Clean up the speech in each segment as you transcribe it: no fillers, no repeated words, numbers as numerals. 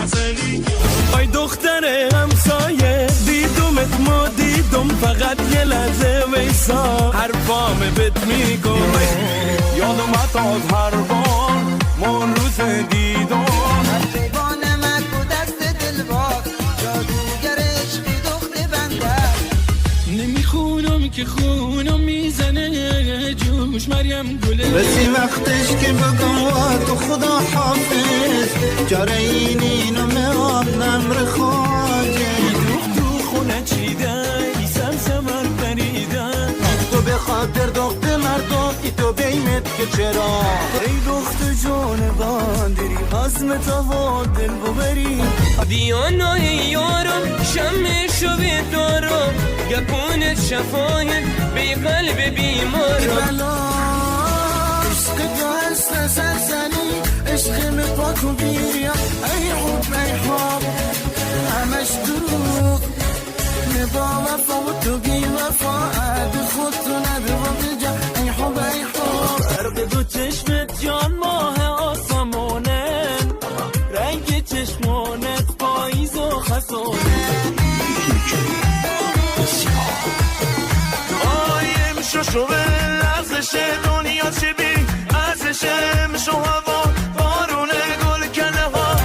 زنی آی دختر همسایه دیدمت ما دیدم فقط یه لحظه ویسا حرفام بت میکنه یادم از هر بار ما روز دیدم حبیبان مکو دست دل باز جادوگر عشقی دخت بنده نمیخونم که خونم میزنه جوش مریم گله بسی وقتش که بگم تو خدا حافظ جاره اینو میام نمر خواجه تو خونه چیده ایسم سمر پریده تو به خاطر دخت مردم ای تو بیمت که چرا ای دخت جان باندری عزم تا دل ببری دیانای یارم شمشو بیدارم گپونت شفاهت بی قلب بیمارم بلا عشق دست سرزنی عشق مپاک و بیریا ای حب ای حب همش دروغ نبا وفا و تو بی وفا عد خود تو ندوام جا ای حب ای حب فرق دو چشمت جان ماه آسمانن رنگ چشمانت پاییز و خسانه آیم شو به لغزش دنیا چی بی ازش مشو هوا بارون گل کنه ها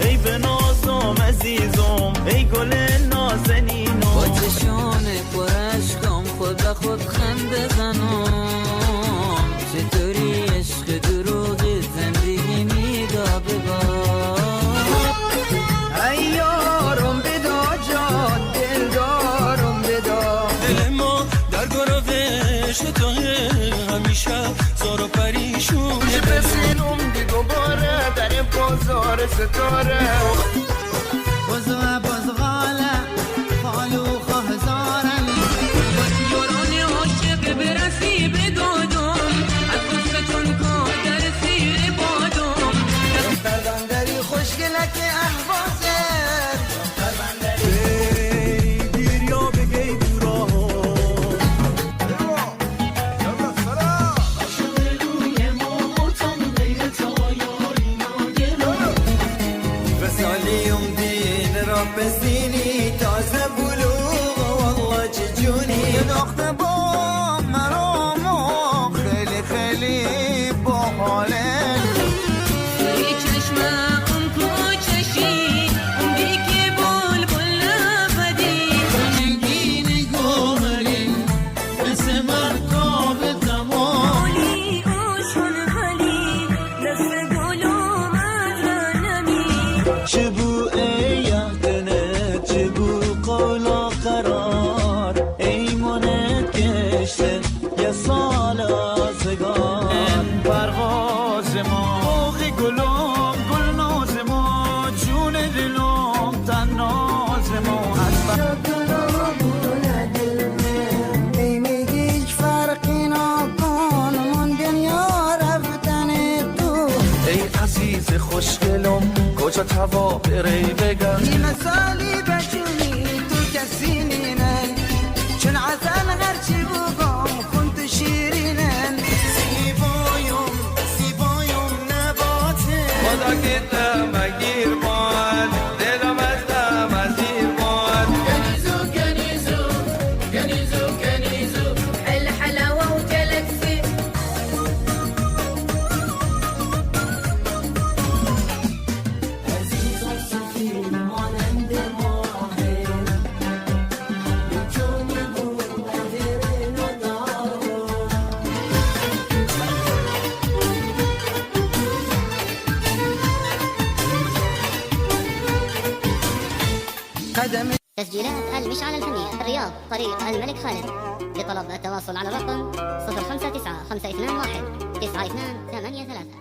ای به نازم عزیزم ای گل نازنینم با چشان پرشکم خود به خود خنده زنم چطوری عشق دروغی زندگی میدا ببار ای یارم بدا جان دل دارم بدا دل ما در گروهش تو همیشه زار و پریشونه بسینم دی دوباره در بازار ستاره بازو بازغاله خالو خهزارن یاران عاشق برسی بدادم از قصتون کادر سیر بادم دختر بندری خوشگلک احوازه بیر یا بگی دورا وساليوم دين رب سيني تازه بلوغ والله جوني دخت بام مرامو خیلی خیلی باحاله ای چشمه اون کوچشی اون بیکی بول بول نفدی رنگین گوهری مثل مرکاب تمام اولی اوشون خالی دست گلوم از نمی چه بو ای یهدنه چه بو قولا قرار ایمانت گشته یه سال آزگار پرواز ما باغ گلم گل ناز ما جون دلم تن ناز ما ای میگی هیچ فرقی نکن من دنیا رفتن تو ای عزیز خوشگلم کجا توا بری بگم این مثالی بجونی تو کسی نینن چون عسل هرچی بگم خون تو شیرینن زیبایم نباته خدا که مگیر باد دلم از دم از دیر باد كنيزو الحلاوة وجلكسي تسجيلات المشعل الفنية الرياض طريق الملك خالد. لطلب التواصل على الرقم 059 521 9283.